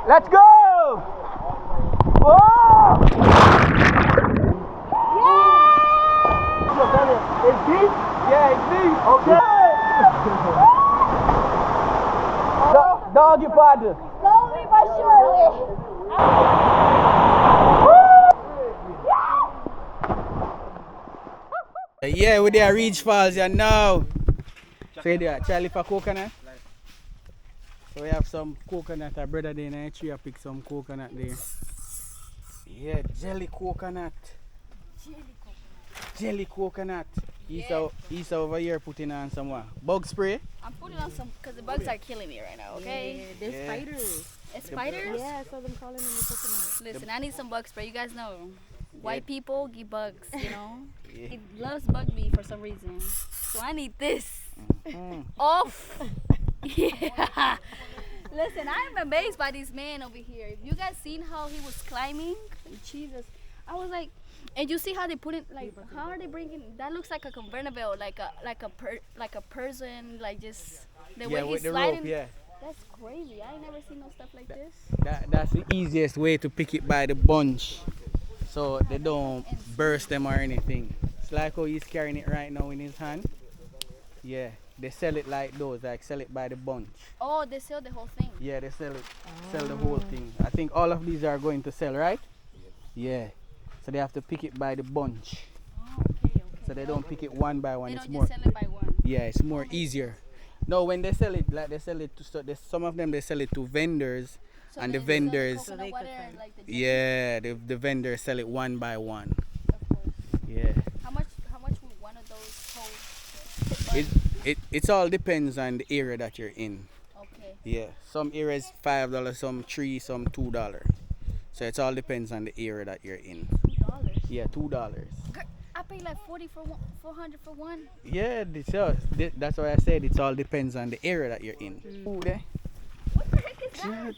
Let's go! Whoa! Yeah! It's deep? Yeah, it's deep. Okay. Doggy paddle. Slowly but surely. Yeah, we're there, Reach Falls, you know. So there, Charlie for coconut. So we have some coconut, our brother there in the tree, I pick some coconut there. Yeah, jelly coconut. Jelly coconut. He's over here putting on some what? Bug spray? I'm putting on some because the bugs are killing me right now, okay? Yeah, there's spiders. It's spiders? Yeah, I saw them crawling in the coconut. Listen, I need some bug spray. You guys know, white people get bugs, you know? Yeah. It loves bug me for some reason. So I need this. Off. Yeah. Listen, I am amazed by this man over here. If you guys seen how he was climbing, Jesus, I was like, and you see how they put it, like, how are they bringing? That looks like a convertible, like a person, like just the way he's with the sliding. rope, yeah. That's crazy. I ain't never seen no stuff like this. That's the easiest way to pick it by the bunch, so they don't burst them or anything. It's like how he's carrying it right now in his hand. Yeah, they sell it like those, like sell it by the bunch. Oh, they sell the whole thing. Yeah, they sell the whole thing. I think all of these are going to sell, right? Yeah. So they have to pick it by the bunch. Oh, okay. So they don't pick it one by one. They It's don't more. just sell it by one. Yeah, it's more easier. No, when they sell it, like they sell it to some of them they sell it to vendors, So and the they sell vendors, coconut water, like the yeah, the vendors sell it one by one. Of course. Yeah. How much would one of those hold? It all depends on the area that you're in. Okay. Yeah, some areas $5, some $3, some $2. So it all depends on the area that you're in. $2. Yeah, $2. I pay like 400 for one. Yeah, that's why I said it all depends on the area that you're in. Ooh, there. What the heck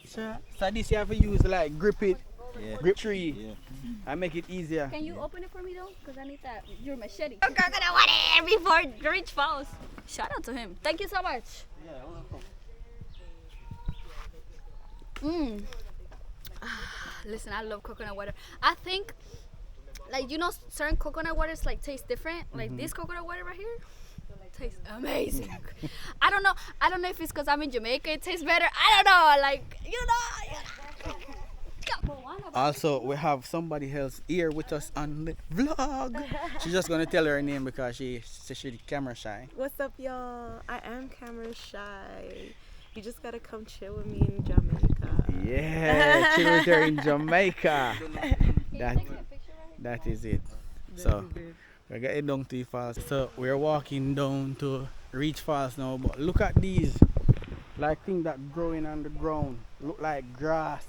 is that? So this you have to use like grip it, grip tree, Yeah. and make it easier. Can you open it for me though? Because I need that. Your machete. I'm gonna want it before Reach Falls. Shout out to him. Thank you so much. Yeah, Listen, I love coconut water. I think, like, you know, certain coconut waters like taste different. Like this coconut water right here tastes amazing. I don't know if it's because I'm in Jamaica it tastes better. I don't know. Like, you know. Also, we have somebody else here with us on the vlog. She's just gonna tell her name because she's camera shy. What's up, y'all? I am camera shy. You just gotta come chill with me in Jamaica. Yeah, chill with her in Jamaica. That is it. So we're getting down to the falls. So we're walking down to Reach Falls now. But look at these, like things that growing on the ground. Look like grass.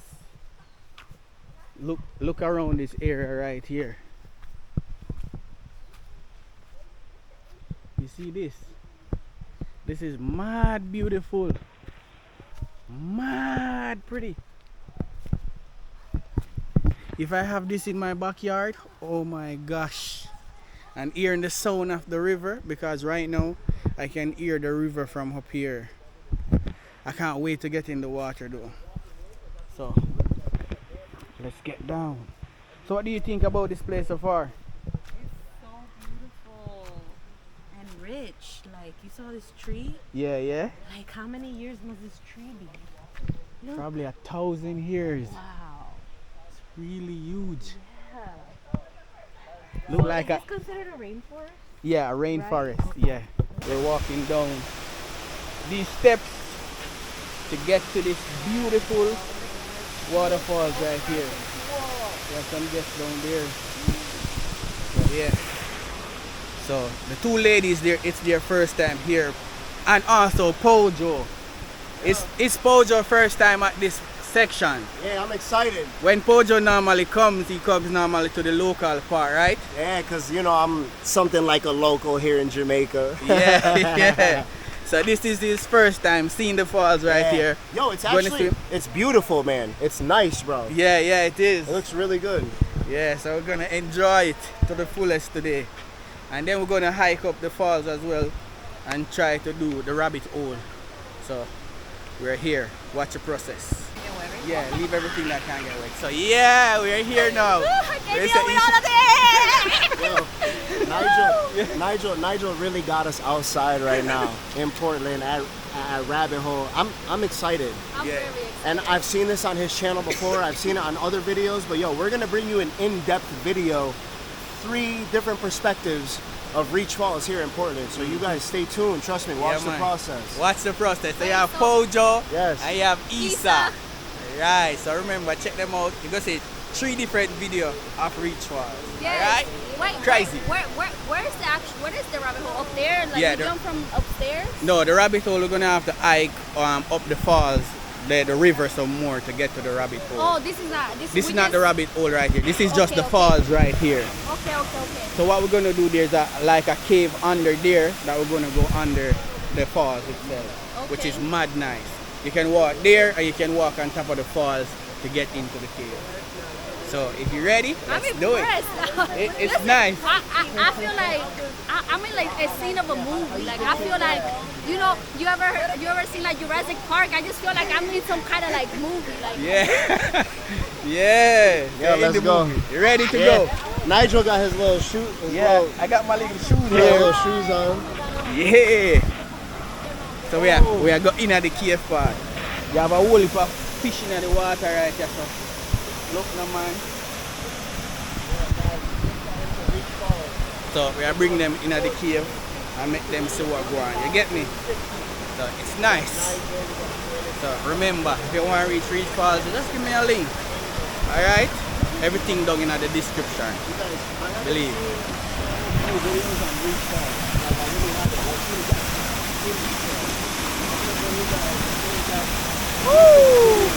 Look around this area right here. You see this? This is mad beautiful. Mad pretty. If I have this in my backyard, oh my gosh. And hearing the sound of the river, because right now I can hear the river from up here. I can't wait to get in the water though. So let's get down. So what do you think about this place so far? It's so beautiful and rich. Like, you saw this tree? Yeah. Like, how many years must this tree be? Look. Probably 1,000 years. Wow. It's really huge. Yeah. Look like Is a this considered a rainforest? a rainforest. Right? Okay. Yeah. We're walking down these steps to get to this beautiful waterfalls right here. There's some guests down there. But yeah. So the two ladies there, it's their first time here. And also Pojo. It's Pojo's first time at this section. Yeah, I'm excited. When Pojo normally comes, he comes normally to the local part, right? Yeah, because, you know, I'm something like a local here in Jamaica. Yeah. So this is his first time seeing the falls right here. Yo, it's Gonna actually, swim? it's beautiful, man. It's nice, bro. Yeah, it is. It looks really good. Yeah, so we're gonna enjoy it to the fullest today. And then we're gonna hike up the falls as well and try to do the rabbit hole. So we're here. Watch the process. Yeah, leave everything that can get wet. So yeah, we're here now. Yo, Nigel really got us outside right now in Portland at Rabbit Hole. I'm excited. I'm very excited. And I've seen this on his channel before. I've seen it on other videos. But yo, we're gonna bring you an in-depth video, 3 different perspectives of Reach Falls here in Portland. So you guys stay tuned. Trust me. Watch the process. Watch the process. So you have Pojo. Yes. And you have Isa. Right. So remember, check them out. You're gonna see 3 different videos of Reach Falls. Yes. Alright? Wait, Crazy. Where's the actual? Where is the rabbit hole? Up there? Like Yeah, you jump from upstairs? No, the rabbit hole, we're gonna have to hike up the falls, the river some more to get to the rabbit hole. Oh, this is not. This is not the rabbit hole right here. This is just the falls right here. Okay. So what we're gonna do, there's like a cave under there that we're gonna go under the falls itself, which is mad nice. You can walk there or you can walk on top of the falls to get into the cave. So if you're ready, let's do it. It's Listen, nice. I feel like I'm in like a scene of a movie. Like I feel like, you know, you ever seen like Jurassic Park? I just feel like I'm in some kind of like movie. Like Yeah. Yeah, let's go. You ready to go? Nigel got his little shoe. I got my little shoes Little here. shoes on. Yeah. So we are going in the cave part. You have a whole heap of fish in the water right here. So look now, man. So we are bringing them in the cave and make them see what going on. You get me? So it's nice. So remember, if you want to reach Falls, just give me a link. Alright? Everything down in the description. Believe. Woo!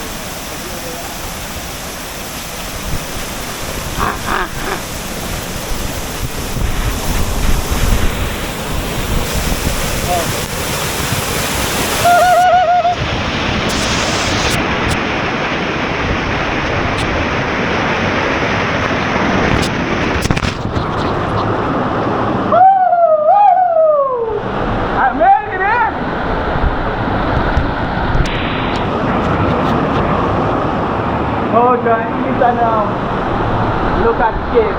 Look at the cave.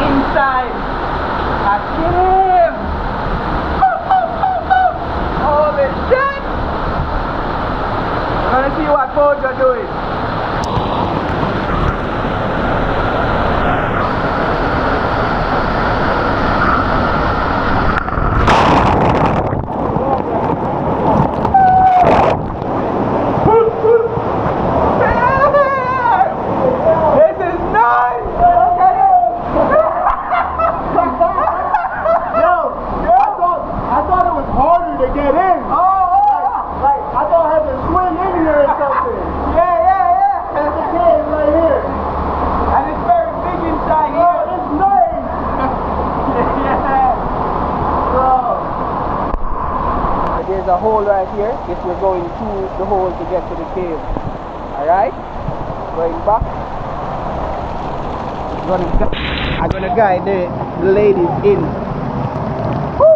Inside a cave. Holy shit! I'm gonna see what Pojo doing. There's a hole right here. Yes, we're going through the hole to get to the cave. Alright? Going back. I'm gonna guide the ladies in. Woo!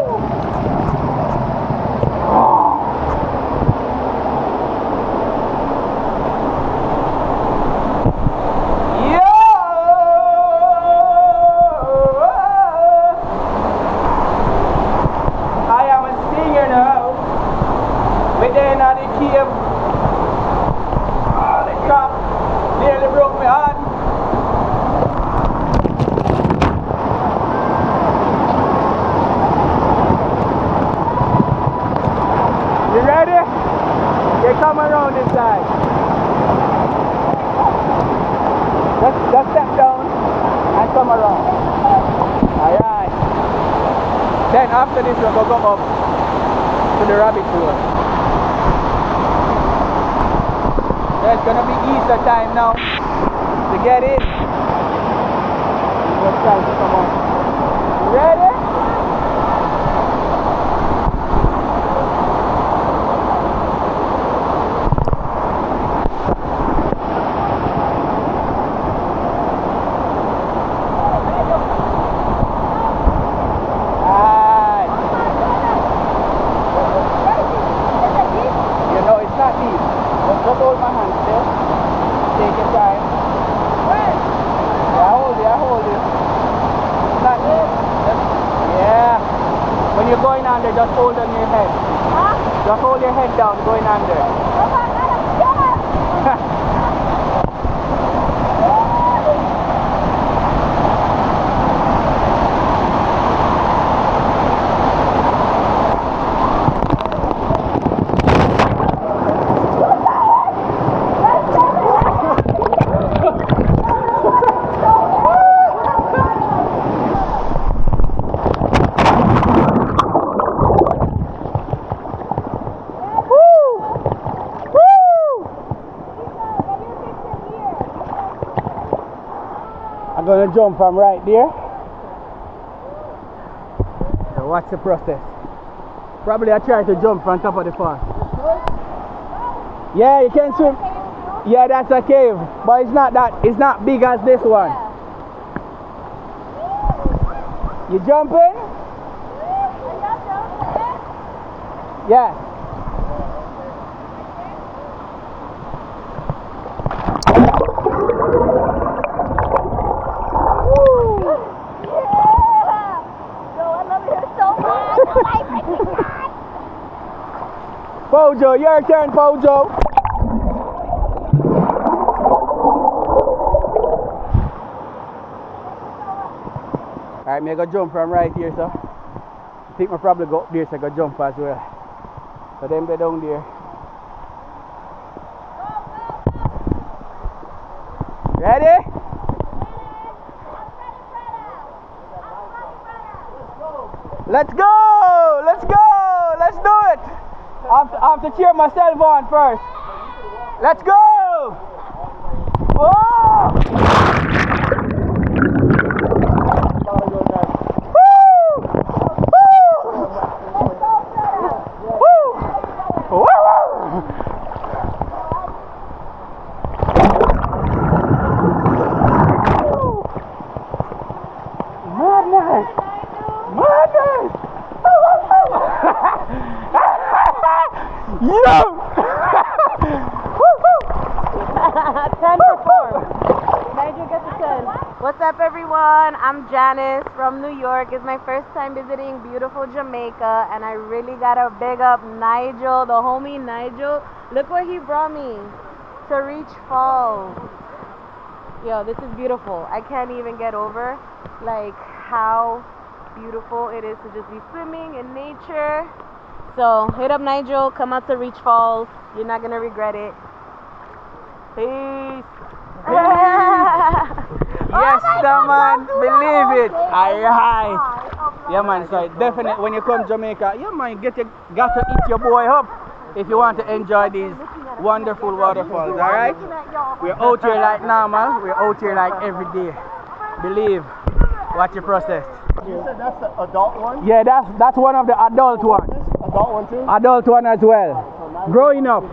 Come around this side. Just step down and come around. Alright. Then after this we'll go up to the rabbit hole. It's gonna be Easter time now to get in. Let's try to come on. You ready? hold my hand still. Take your time. Yeah, I hold you. It's not yeah. When you're going under, just hold on your head. Huh? Just hold your head down going under. I'm gonna jump from right there. So watch the process. Probably I try to jump from top of the fall. Yeah, you can swim. Yeah, that's a cave, but it's not big as this one. You jumping? Yeah. Pojo, your turn, Pojo. Alright, me go jump from right here, so I think I probably go up there so I go jump as well. So then be down there. Ready? Let's go! Let's go! Let's do it! I have to cheer myself on first. Let's go! Whoa! Woo! Woo! Woo! Madness! Madness! Yo! 10 for 4. Nigel gets a 10. What's up, everyone? I'm Janice from New York. It's my first time visiting beautiful Jamaica, and I really gotta big up Nigel, the homie Nigel. Look where he brought me, to Reach Falls. Yo, this is beautiful. I can't even get over like how beautiful it is to just be swimming in nature. So hit up Nigel, come out to Reach Falls. You're not gonna regret it. Peace. Yes, man, believe it. Aye. Yeah, man, so definitely when you come to Jamaica, yeah, man, got to eat your boy up if you want to enjoy these wonderful waterfalls, alright? We're out here like normal, we're out here like every day. Believe, watch the process. You said that's the adult one? Yeah, that's one of the adult ones. Adult one too? Adult one as well. Growing up.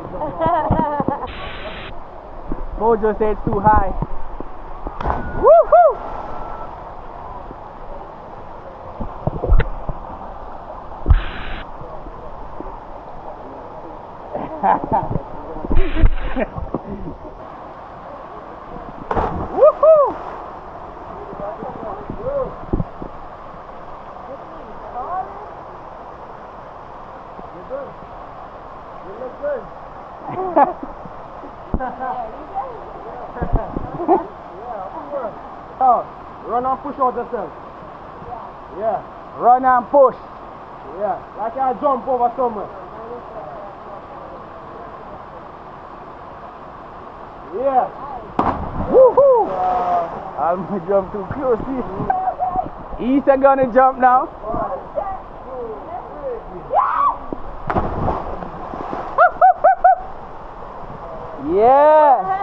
Mojo said it's too high. Woohoo! Woohoo! You're good. You look good. Run and push out yourself. Yeah. Run and push. Yeah. Like I jump over somewhere. Yeah. Woohoo! I'm gonna jump too close. He's gonna jump now. Yeah.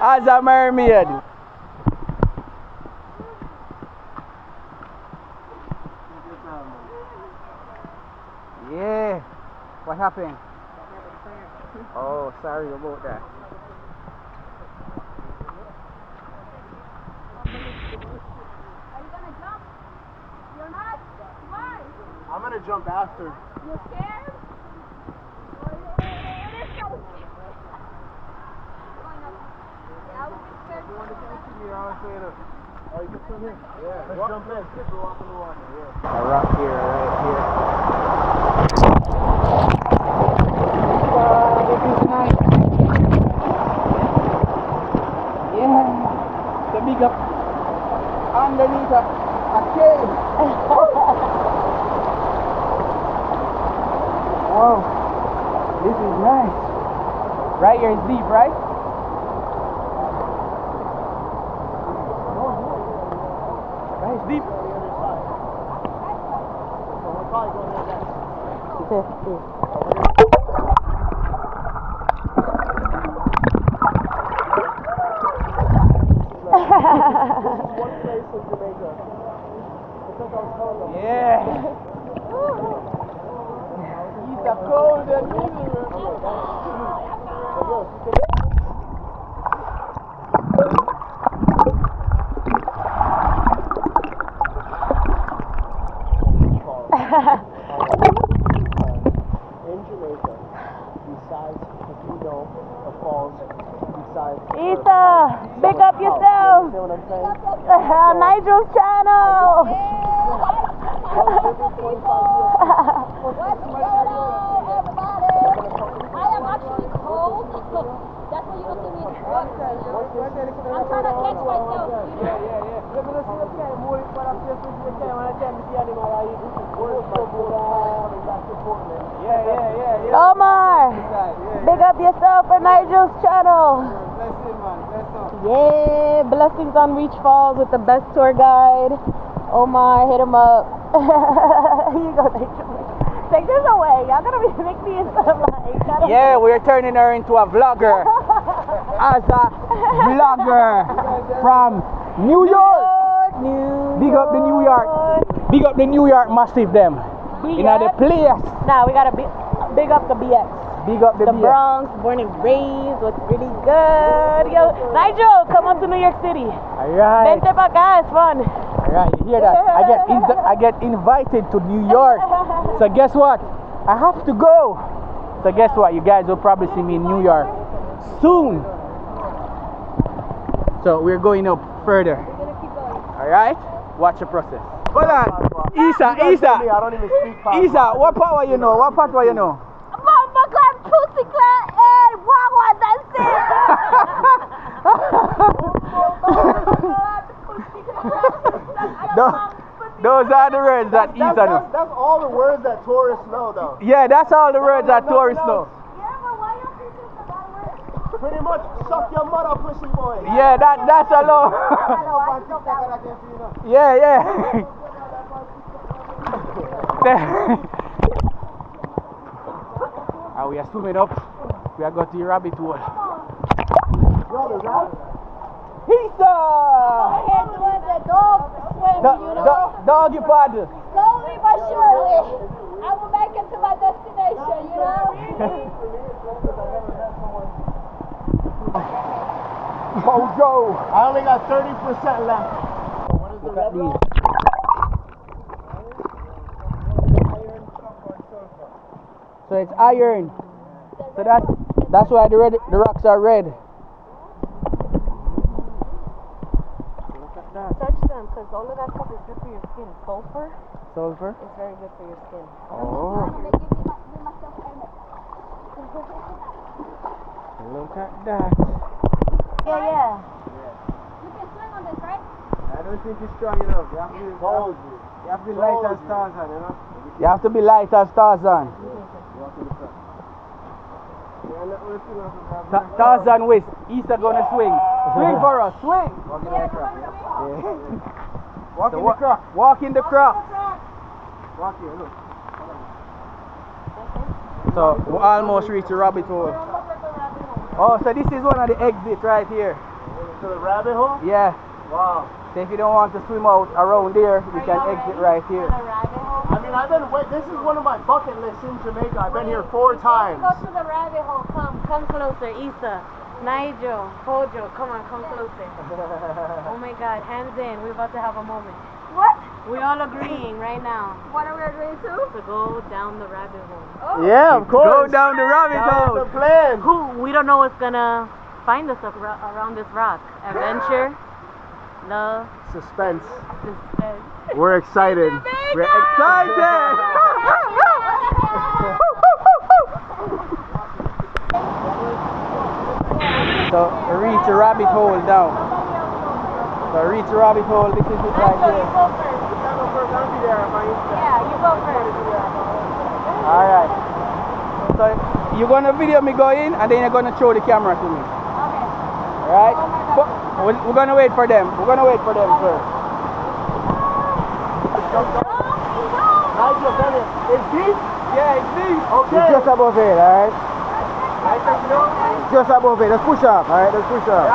As a mermaid. Yeah. What happened? Oh, sorry about that. Are you gonna jump? You're not? Why? I'm gonna jump after. You're scared? Oh, you can swim here? Yeah. Let's jump in. We're walking the water. Yeah. A rock here, right here. This is nice. Yeah. The big up underneath a cave. Wow. This is nice. Right here is deep, right? Right, it's deep. One place in Jamaica. Yeah. It's a cold and miserable. In Jamaica, besides the falls, besides Issa, big up yourself. You know what I'm saying? Nigel's channel. I am actually cold. That's why you don't see me in the water. I'm trying to catch myself, you know? Omar, big up yourself for Nigel's channel. Yeah, blessings on Reach Falls with the best tour guide. Omar, hit him up. Here you go, Nigel. Take this away. Y'all gotta make me into like. Yeah, we're turning her into a vlogger. As a vlogger from New York. Big up the New York. Big up the New York massive them. In the place. Nah, we gotta big up the BX. Big up the BX. Bronx, born and raised, looks really good. Yo, Nigel, come on to New York City. Alright. Vente pa acá, it's fun. Alright, you hear that? I get invited to New York. So guess what? I have to go. So guess what? You guys will probably see me in New York soon. So we're going up further. Alright? Watch the process. Hold on. Isa. I don't even speak patois. Isa, what power you know? What patois you know? Mama clap, pussy clap, and wawa, that's Those are the words that Isa knows. That's all the words that tourists know, though. Yeah, that's all the words that tourists know. Pretty much, suck your mother, pussy boy. Yeah, that's a lot. Yeah. And we are swimming up. We are going to the rabbit hole. Isa! Doggy paddle. Slowly but surely, I will make it to my destination, you know? Mojo! I only got 30% left. Look at these. So it's iron. So that's why the rocks are red. Look at that. Touch them, because all of that stuff is good for your skin. Sulfur Sulfur? is very good for your skin. Oh. Look at that. Yeah. You can swim on this, right? I don't think it's strong enough. You have to be light as Tarzan, you know? You have to be light as Tarzan. Tarzan waist. Easter gonna swing. Swing for us. Swing. Walk in the croc. Walk in the croc. Walk here, look. So we almost reached the rabbit hole. Oh, so this is one of the exits right here. To the rabbit hole? Yeah. Wow. So if you don't want to swim out around there, you can exit right here. I mean, this is one of my bucket lists in Jamaica. I've been here 4 times. Go to the rabbit hole. Come closer. Issa, Nigel, Kojo, come on, come closer. Oh my God, hands in. We're about to have a moment. What? We're all agreeing right now What are we agreeing to? to go down the rabbit hole. Oh. Yeah, of course. Go down the rabbit That hole. was the plan. We don't know what's gonna find us around this rock. Adventure, Love. Suspense. Suspense. We're excited. We're excited! So we reach a rabbit hole now. So we reach a rabbit hole, this is it right So you here. go first. Yeah, you go first. Alright. So you're gonna video me go in and then you're gonna show the camera to me. Okay. Alright? But we're gonna wait for them. We're gonna wait for them first. It's deep? Yeah, it's deep. Okay. It's just above it, alright? Just above it. Let's push up, alright? Let's push up.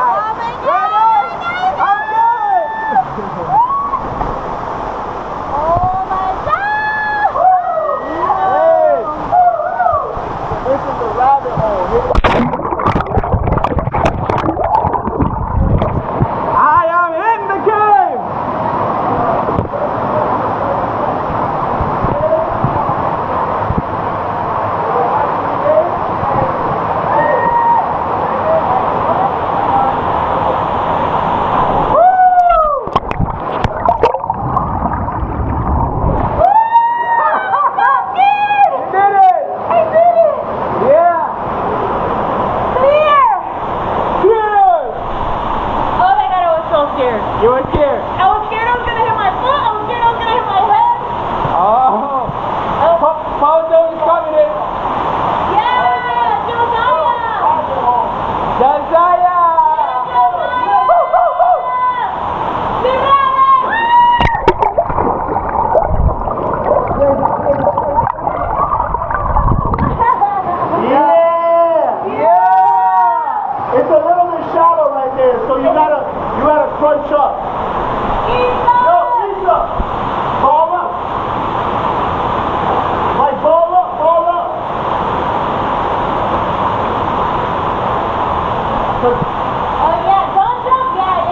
This is the rabbit hole. I am in the game! You were scared? I was scared I was gonna hit my foot. I was scared I was gonna hit my head. Oh! Pound down is coming in! Yeah, Josiah! Yeah! It's a little bit shallow right there, so you gotta crunch up. Yo, Isa! Ball up! Like ball up, ball up! Oh yeah, don't jump. Yeah.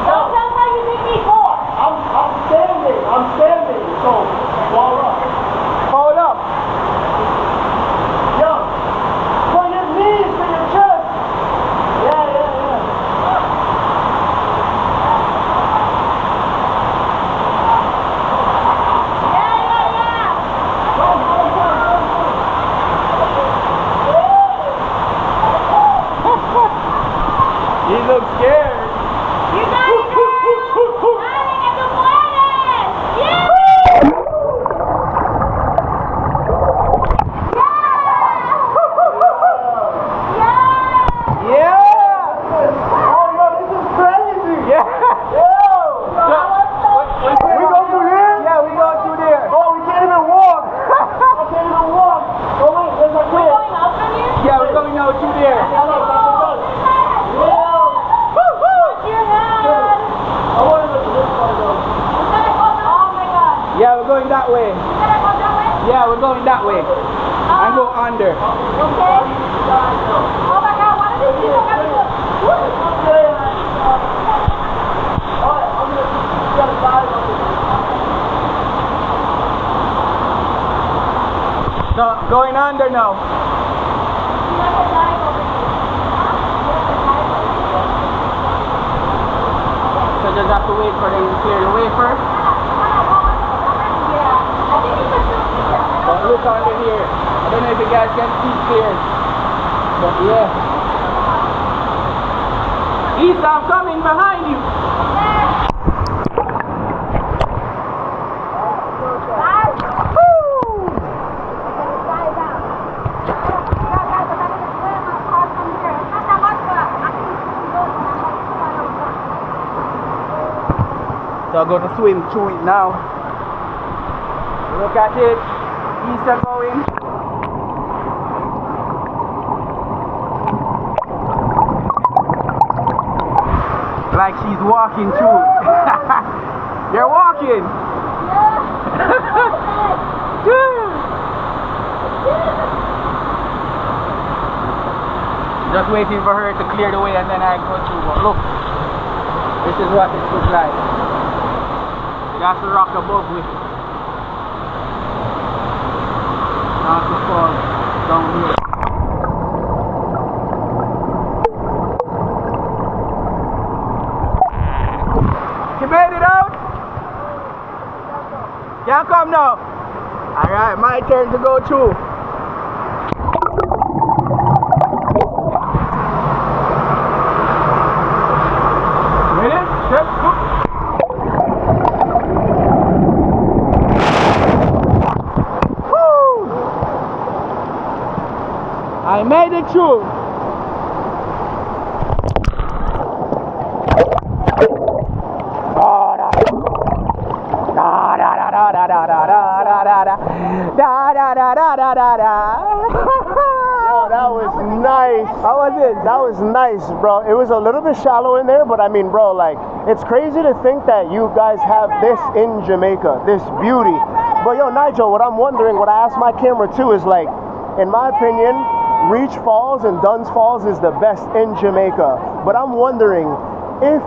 Don't jump how you did before. I'm standing, so ball up. Hold up! Yo, for your knees, for your chest. Yeah. He looks scared. You got it, guys. Dale, que tú puedes. Yeah. Yeah! Oh, yo, this is crazy. Yeah! We go through here? Yeah, we go through there. Oh, we can't even walk. Oh, wait, there's a clear. Yeah, we're going out through there. Yeah, we're going that way. Yeah, we're going that way. And go under. So, going under now. So just have to wait for them to clear the way first. But look under here. I don't know if you guys can see clear. But yeah. Isa, I'm coming behind you. So I'm going to swim through it now. Look at it. Isa going. Like she's walking through. You're walking. Just waiting for her to clear the way and then I go through. But look, this is what it looks like. That's the rock above with it. That's the fall down here. come now. Alright, my turn to go through. Ready? Set, go. Woo! I made it through. Yo, that was nice. How was it? That was nice, bro. It was a little bit shallow in there, but I mean, bro, like, it's crazy to think that you guys have this in Jamaica, this beauty. But yo, Nigel, what I'm wondering, what I asked my camera too, is like, in my opinion, Reach Falls and Dunn's Falls is the best in Jamaica. But I'm wondering if,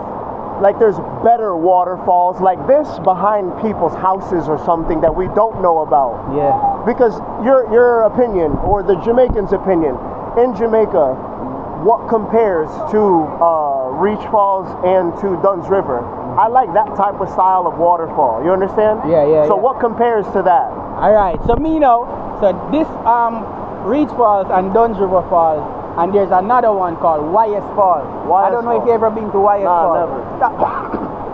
like, there's better waterfalls like this behind people's houses or something that we don't know about. Yeah. Because your opinion, or the Jamaicans' opinion, in Jamaica, what compares to Reach Falls and to Dunn's River? I like that type of style of waterfall. You understand? Yeah. So what compares to that? Alright, so me now, so this Reach Falls and Dunn's River Falls, and there's another one called YS Falls. I don't know if you ever been to YS Falls. Never.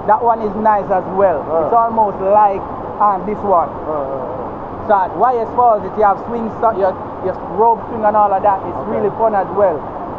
That one is nice as well. It's almost like this one. So at YS Falls, if you have swing, your rope swing and all of that, it's really fun as well.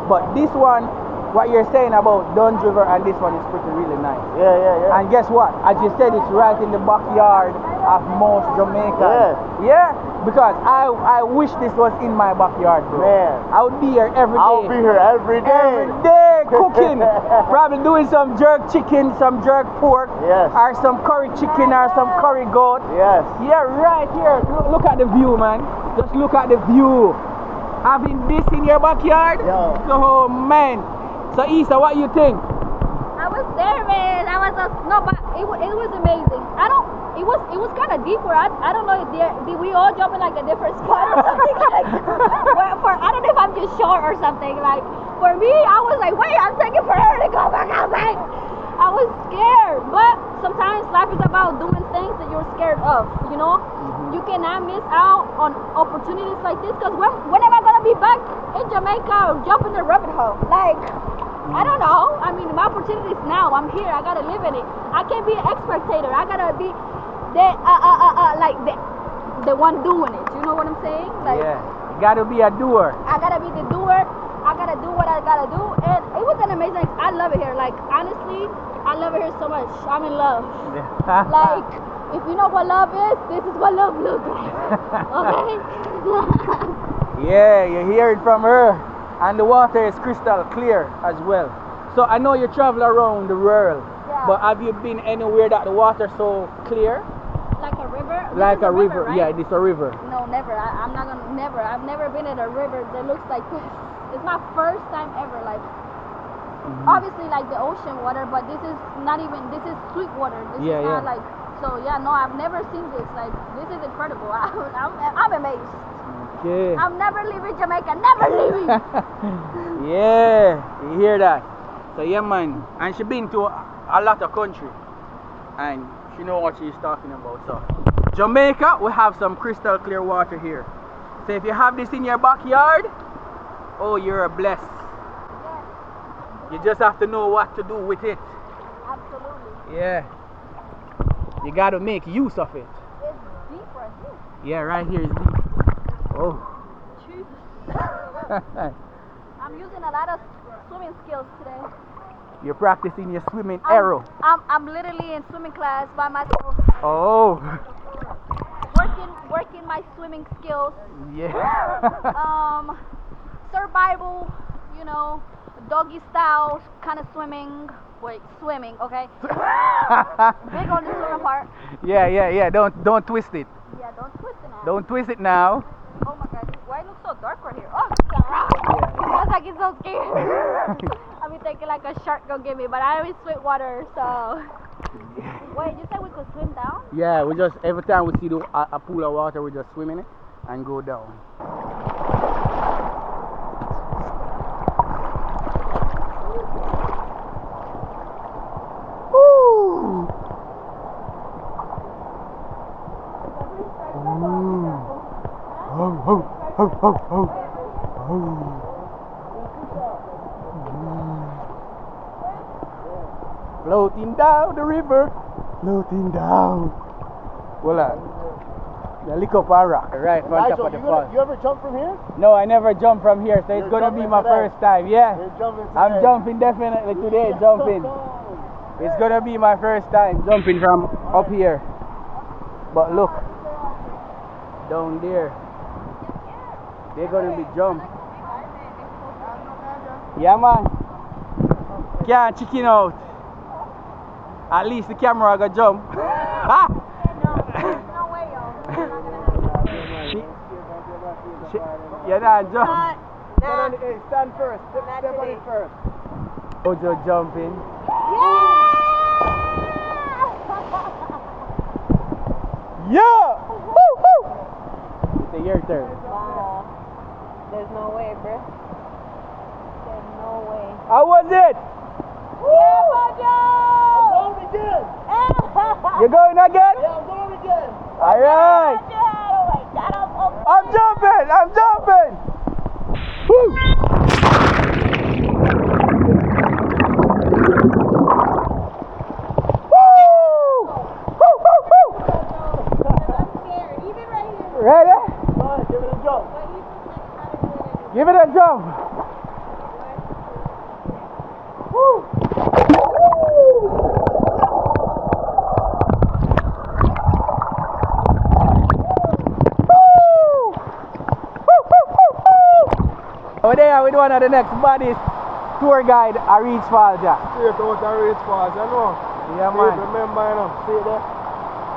But this one, what you're saying about Dunn's River and this one is really nice. Yeah. And guess what? As you said, it's right in the backyard of most Jamaicans. Yeah, because I wish this was in my backyard, bro. Man. I would be here every day. I'll be here every day. Every day cooking. Probably doing some jerk chicken, some jerk pork, Yes. or some curry chicken or some curry goat. Yes. Yeah, right here. Look at the view, man. Just look at the view. Having this in your backyard? Yeah. Oh, man. So, Issa, what you think? I was there, man. But it was amazing. It was kind of deep where I don't know if did we all jump in like a different spot or something like I don't know if I'm just short or something. Like for me, I was like, wait, I'm taking forever to go back outside. I was scared, but sometimes life is about doing things that you're scared of. You know, you cannot miss out on opportunities like this because when am I gonna be back in Jamaica or jump in the rabbit hole? Like. I don't know. I mean, my opportunity is now. I'm here. I gotta live in it. I can't be an spectator. I gotta be the one doing it. You know what I'm saying? Like, yeah, you gotta be a doer. I gotta be the doer. I gotta do what I gotta do. And it was an amazing. I love it here. Like honestly, I love it here so much. I'm in love. Like, if you know what love is, this is what love looks like. Okay? Yeah, you hear it from her. And the water is crystal clear as well. So I know you travel around the world, but have you been anywhere that the water's so clear? Like a river? Like a river, right? yeah, this is a river. No, never. I'm not gonna, never. I've never been at a river that looks like this. It's my first time ever. Like, obviously like the ocean water, but this is not even, this is sweet water. This is not like, so yeah, no, I've never seen this. Like, this is incredible. I'm amazed. Okay. I'm never leaving Jamaica, never leaving. Yeah, you hear that? So yeah, man, and she been to a lot of country, and she know what she's talking about. So Jamaica, we have some crystal clear water here. So if you have this in your backyard, oh, you're blessed. You just have to know what to do with it. Absolutely. Yeah. You gotta make use of it. It's deep right here. Yeah, right here is deep. Oh. I'm using a lot of swimming skills today. You're practicing your swimming arrow. I'm literally in swimming class by myself. Oh. Working my swimming skills. Yeah. Survival, you know, doggy style kind of swimming. Wait, swimming, okay? Big on the swimming part. Yeah. Don't twist it. Yeah, don't twist it now. Don't twist it now. Oh my god, why it looks so dark right here? Oh, it's a rock. I was like, it's so scared. I be thinking like a shark gonna get me, but I always sweet water, so. Wait, you said we could swim down? Yeah, we just, every time we see a pool of water, we just swim in it and go down. Woo! Floating down the river, floating down. Voila. The lick up a rock right on top of the falls. You ever jump from here? No, I never jumped from here, so it's You're gonna be jumping my today. first time. Yeah, You're jumping I'm today. jumping definitely today. Jumping. It's gonna be my first time jumping from up here. But look, down there, they're gonna be jump. Yeah, man. Can't chicken out. At least the camera gonna jump. You're not jump. Hey, stand first. Step on it first. Ojo jumping. Yeah! Woo, woo! It's your turn. Wow. There's no way, bro. There's no way. How was it? Yeah, Going again. You going again? Yeah, I'm going again. Alright. Oh my God, I'm jumping! I'm jumping! Woo! Ready? Come on, give it a jump. Give it a jump. Woo. Over there with one of the next baddest tour guide, I reach Falls. Straight out of Reach Falls, you know. Yeah, man. Remember, you know, see there?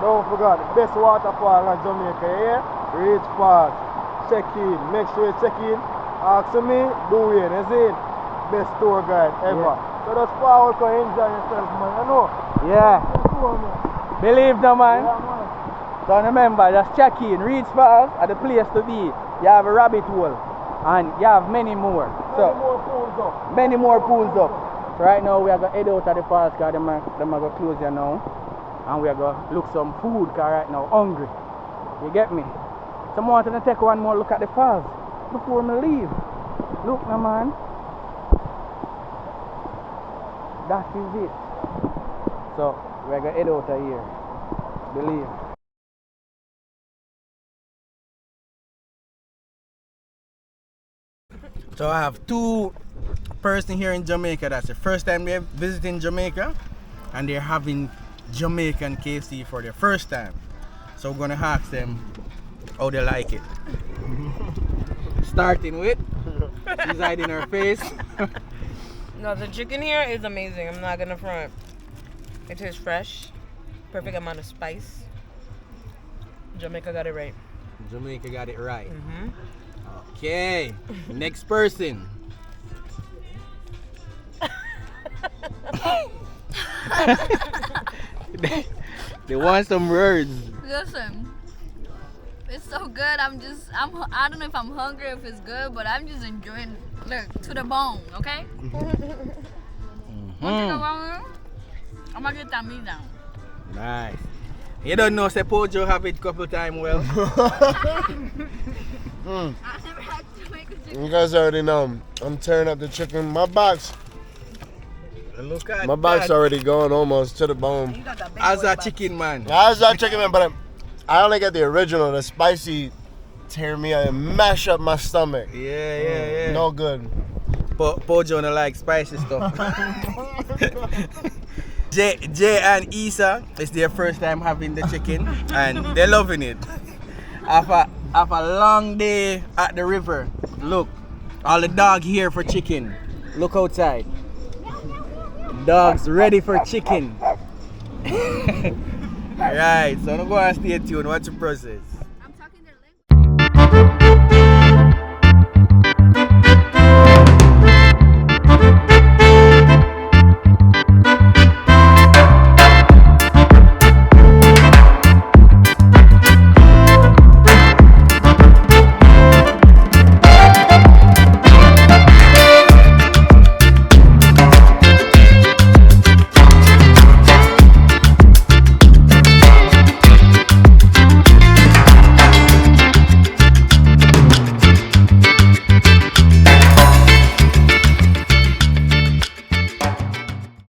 Don't forget, the best waterfall in Jamaica, yeah? Reach Falls. Check in, make sure you check in. Ask me, do it, you see? Best tour guide ever. Yeah. So just forward to enjoy yourself, man, you know? Yeah. Tour, man. Believe no, man. Yeah, man. So remember, just check in. Reach Falls are the place to be. You have a rabbit hole. And you have many more. So Many more pools up. many more pools up. So right now we are going to head out of the falls because them are going to close here now. And we are going to look some food because right now hungry. You get me? So I want to take one more look at the falls before we leave. Look now, man. That is it. So we are going to head out of here. Believe. So I have two persons here in Jamaica. That's the first time they're visiting Jamaica, and they're having Jamaican KFC for their first time. So we're gonna ask them how they like it. Starting with, she's hiding her face. No, the chicken here is amazing. I'm not gonna front. It tastes fresh, perfect amount of spice. Jamaica got it right. Jamaica got it right. Mm-hmm. Okay, next person. they want some words. Listen, it's so good. I don't know if I'm hungry, if it's good, but I'm just enjoying. Look, to the bone, okay? I'm gonna get that meat down. Nice. You don't know, say Pojo have it couple times well. I never had to make a chicken. You guys already know. I'm tearing up the chicken. My box Look at My box that. already going almost to the bone. You got that big As boy a box. chicken man. How's that chicken, man? But I only get the original. The spicy tear me out and mash up my stomach. Yeah. No good. Pojo don't like spicy stuff. Jay and Isa, it's their first time having the chicken and they're loving it. After a long day at the river, look, all the dog here for chicken. Look outside. Dogs ready for chicken. Alright, so I'm going to stay tuned. Watch the process.